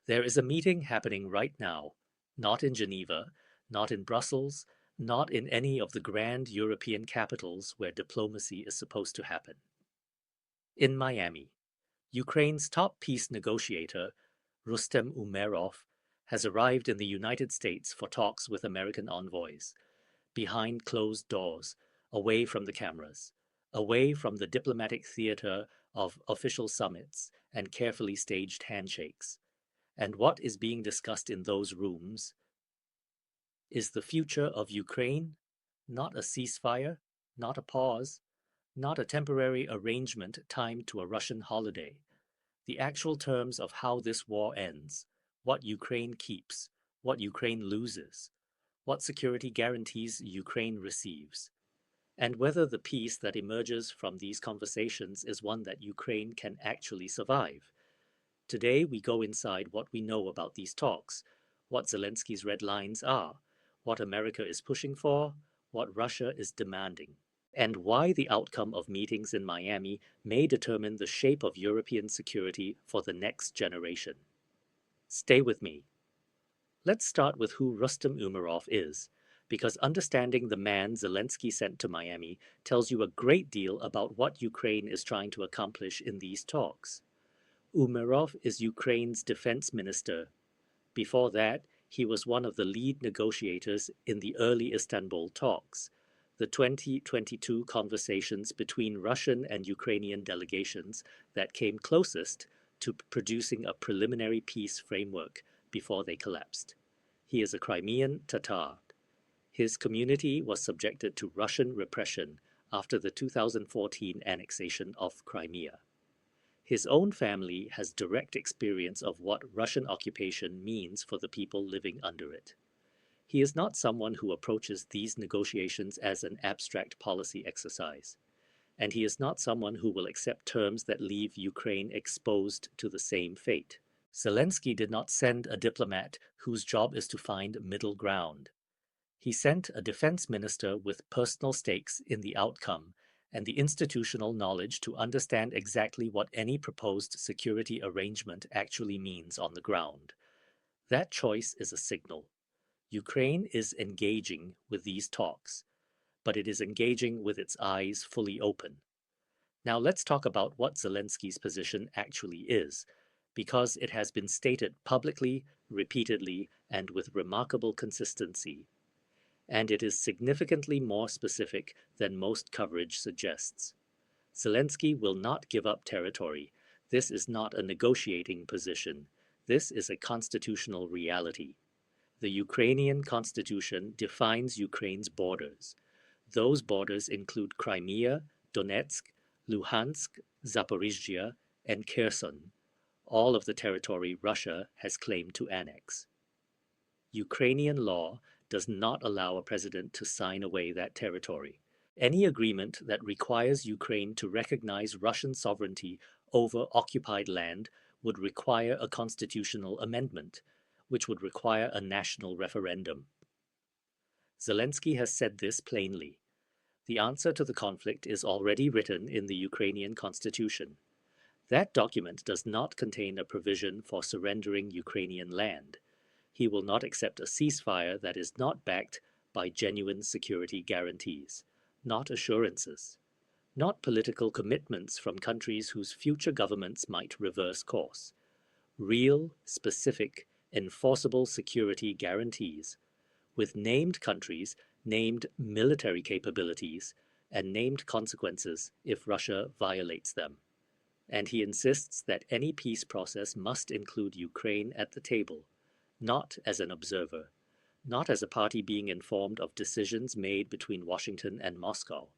There is a meeting happening right now, not in Geneva, not in Brussels, not in any of the grand European capitals where diplomacy is supposed to happen. In Miami, Ukraine's top peace negotiator, Rustem Umerov, has arrived in the United States for talks with American envoys, behind closed doors, away from the cameras, away from the diplomatic theater of official summits and carefully staged handshakes. And what is being discussed in those rooms is the future of Ukraine, not a ceasefire, not a pause, not a temporary arrangement timed to a Russian holiday. The actual terms of how this war ends, what Ukraine keeps, what Ukraine loses, what security guarantees Ukraine receives, and whether the peace that emerges from these conversations is one that Ukraine can actually survive. Today, we go inside what we know about these talks, what Zelensky's red lines are, what America is pushing for, what Russia is demanding, and why the outcome of meetings in Miami may determine the shape of European security for the next generation. Stay with me. Let's start with who Rustem Umerov is, because understanding the man Zelensky sent to Miami tells you a great deal about what Ukraine is trying to accomplish in these talks. Umerov is Ukraine's defense minister. Before that, he was one of the lead negotiators in the early Istanbul talks, the 2022 conversations between Russian and Ukrainian delegations that came closest to producing a preliminary peace framework before they collapsed. He is a Crimean Tatar. His community was subjected to Russian repression after the 2014 annexation of Crimea. His own family has direct experience of what Russian occupation means for the people living under it. He is not someone who approaches these negotiations as an abstract policy exercise, and he is not someone who will accept terms that leave Ukraine exposed to the same fate. Zelensky did not send a diplomat whose job is to find middle ground. He sent a defense minister with personal stakes in the outcome and the institutional knowledge to understand exactly what any proposed security arrangement actually means on the ground. That choice is a signal. Ukraine is engaging with these talks, but it is engaging with its eyes fully open. Now let's talk about what Zelensky's position actually is, because it has been stated publicly, repeatedly, and with remarkable consistency. And it is significantly more specific than most coverage suggests. Zelensky will not give up territory. This is not a negotiating position. This is a constitutional reality. The Ukrainian constitution defines Ukraine's borders. Those borders include Crimea, Donetsk, Luhansk, Zaporizhzhia, and Kherson, all of the territory Russia has claimed to annex. Ukrainian law does not allow a president to sign away that territory. Any agreement that requires Ukraine to recognize Russian sovereignty over occupied land would require a constitutional amendment, which would require a national referendum. Zelensky has said this plainly. The answer to the conflict is already written in the Ukrainian constitution. That document does not contain a provision for surrendering Ukrainian land. He will not accept a ceasefire that is not backed by genuine security guarantees, not assurances, not political commitments from countries whose future governments might reverse course. Real, specific, enforceable security guarantees, with named countries, named military capabilities, and named consequences if Russia violates them. And he insists that any peace process must include Ukraine at the table, not as an observer, not as a party being informed of decisions made between Washington and Moscow,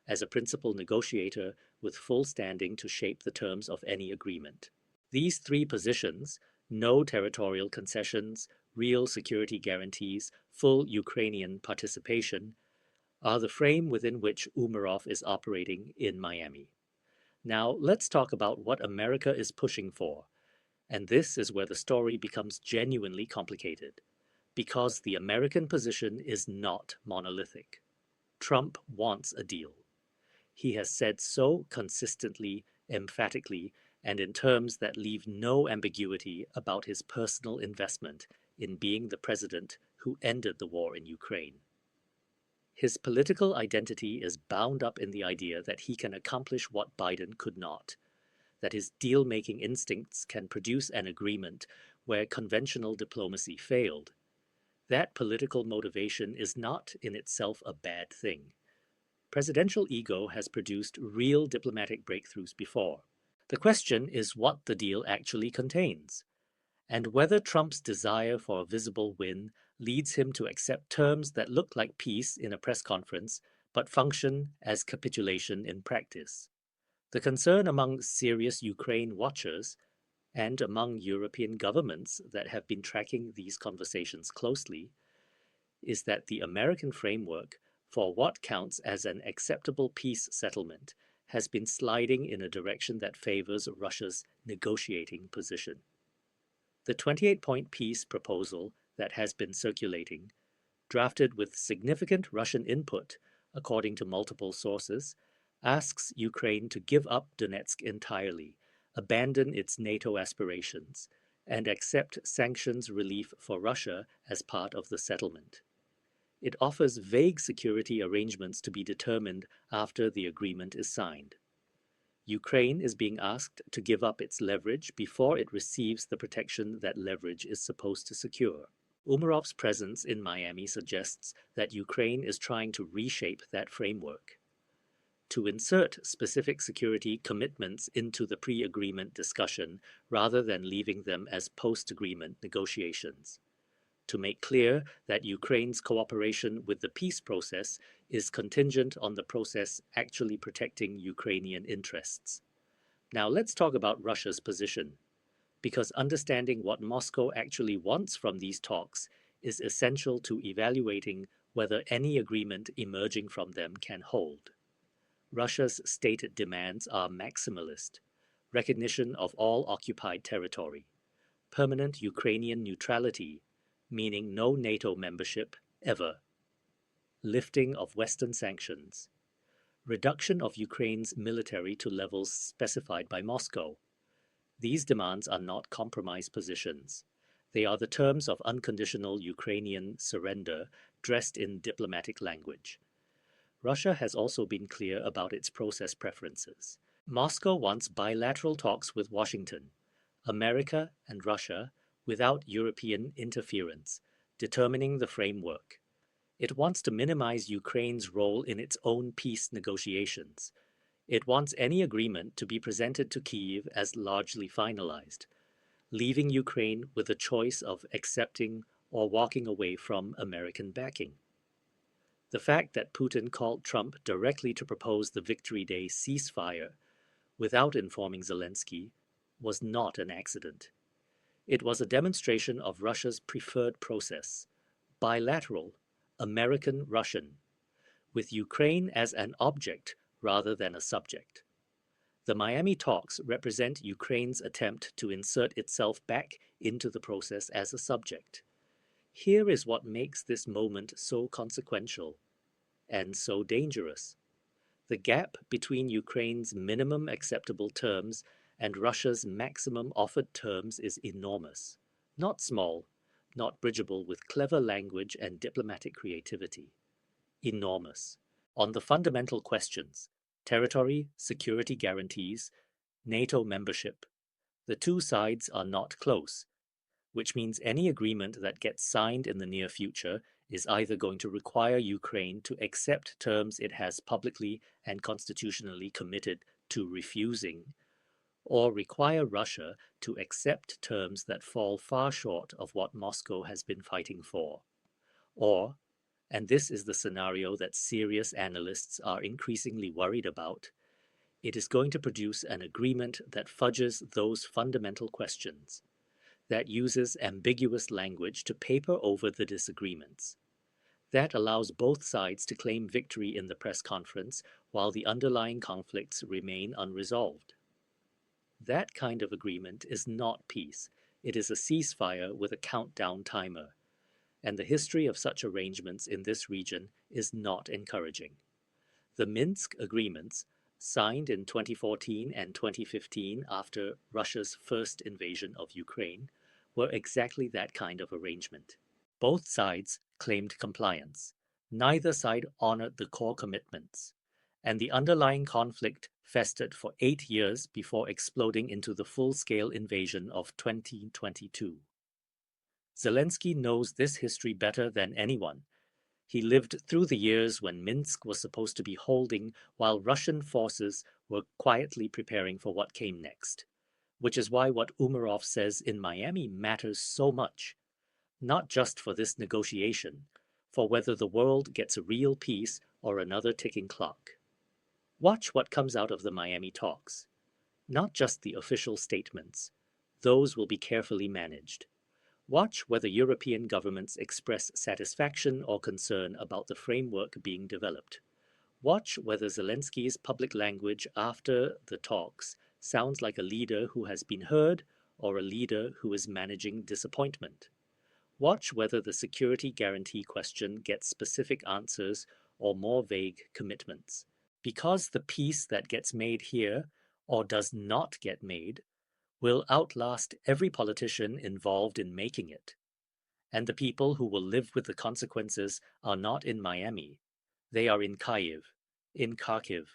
as a principal negotiator with full standing to shape the terms of any agreement. These three positions, no territorial concessions, real security guarantees, full Ukrainian participation, are the frame within which Umerov is operating in Miami. Now, let's talk about what America is pushing for. And this is where the story becomes genuinely complicated, because the American position is not monolithic. Trump wants a deal. He has said so consistently, emphatically, and in terms that leave no ambiguity about his personal investment in being the president who ended the war in Ukraine. His political identity is bound up in the idea that he can accomplish what Biden could not, that his deal-making instincts can produce an agreement where conventional diplomacy failed. That political motivation is not in itself a bad thing. Presidential ego has produced real diplomatic breakthroughs before. The question is what the deal actually contains, and whether Trump's desire for a visible win leads him to accept terms that look like peace in a press conference but function as capitulation in practice. The concern among serious Ukraine watchers and among European governments that have been tracking these conversations closely is that the American framework for what counts as an acceptable peace settlement has been sliding in a direction that favors Russia's negotiating position. The 28-point peace proposal that has been circulating, drafted with significant Russian input, according to multiple sources, asks Ukraine to give up Donetsk entirely, abandon its NATO aspirations, and accept sanctions relief for Russia as part of the settlement. It offers vague security arrangements to be determined after the agreement is signed. Ukraine is being asked to give up its leverage before it receives the protection that leverage is supposed to secure. Umerov's presence in Miami suggests that Ukraine is trying to reshape that framework, to insert specific security commitments into the pre-agreement discussion rather than leaving them as post-agreement negotiations, to make clear that Ukraine's cooperation with the peace process is contingent on the process actually protecting Ukrainian interests. Now let's talk about Russia's position, because understanding what Moscow actually wants from these talks is essential to evaluating whether any agreement emerging from them can hold. Russia's stated demands are maximalist: recognition of all occupied territory, permanent Ukrainian neutrality, meaning no NATO membership ever, lifting of Western sanctions, reduction of Ukraine's military to levels specified by Moscow. These demands are not compromise positions. They are the terms of unconditional Ukrainian surrender dressed in diplomatic language. Russia has also been clear about its process preferences. Moscow wants bilateral talks with Washington, America and Russia, without European interference, determining the framework. It wants to minimize Ukraine's role in its own peace negotiations. It wants any agreement to be presented to Kyiv as largely finalized, leaving Ukraine with a choice of accepting or walking away from American backing. The fact that Putin called Trump directly to propose the Victory Day ceasefire without informing Zelensky was not an accident. It was a demonstration of Russia's preferred process, bilateral, American-Russian, with Ukraine as an object rather than a subject. The Miami talks represent Ukraine's attempt to insert itself back into the process as a subject. Here is what makes this moment so consequential and so dangerous. The gap between Ukraine's minimum acceptable terms and Russia's maximum offered terms is enormous, not small, not bridgeable with clever language and diplomatic creativity. Enormous. On the fundamental questions, territory, security guarantees, NATO membership, the two sides are not close, which means any agreement that gets signed in the near future is either going to require Ukraine to accept terms it has publicly and constitutionally committed to refusing, or require Russia to accept terms that fall far short of what Moscow has been fighting for. Or, and this is the scenario that serious analysts are increasingly worried about, it is going to produce an agreement that fudges those fundamental questions, that uses ambiguous language to paper over the disagreements. That allows both sides to claim victory in the press conference while the underlying conflicts remain unresolved. That kind of agreement is not peace. It is a ceasefire with a countdown timer, and the history of such arrangements in this region is not encouraging. The Minsk agreements, signed in 2014 and 2015 after Russia's first invasion of Ukraine, were exactly that kind of arrangement. Both sides claimed compliance. Neither side honored the core commitments, and the underlying conflict festered for 8 years before exploding into the full-scale invasion of 2022. Zelensky knows this history better than anyone. He lived through the years when Minsk was supposed to be holding while Russian forces were quietly preparing for what came next, which is why what Umarov says in Miami matters so much, not just for this negotiation, for whether the world gets a real peace or another ticking clock. Watch what comes out of the Miami talks. Not just the official statements. Those will be carefully managed. Watch whether European governments express satisfaction or concern about the framework being developed. Watch whether Zelensky's public language after the talks sounds like a leader who has been heard or a leader who is managing disappointment. Watch whether the security guarantee question gets specific answers or more vague commitments. Because the peace that gets made here, or does not get made, will outlast every politician involved in making it. And the people who will live with the consequences are not in Miami. They are in Kyiv, in Kharkiv,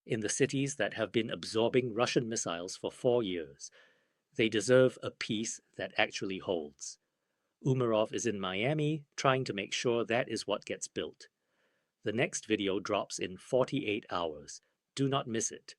in the cities that have been absorbing Russian missiles for 4 years. They deserve a peace that actually holds. Umarov is in Miami trying to make sure that is what gets built. The next video drops in 48 hours. Do not miss it.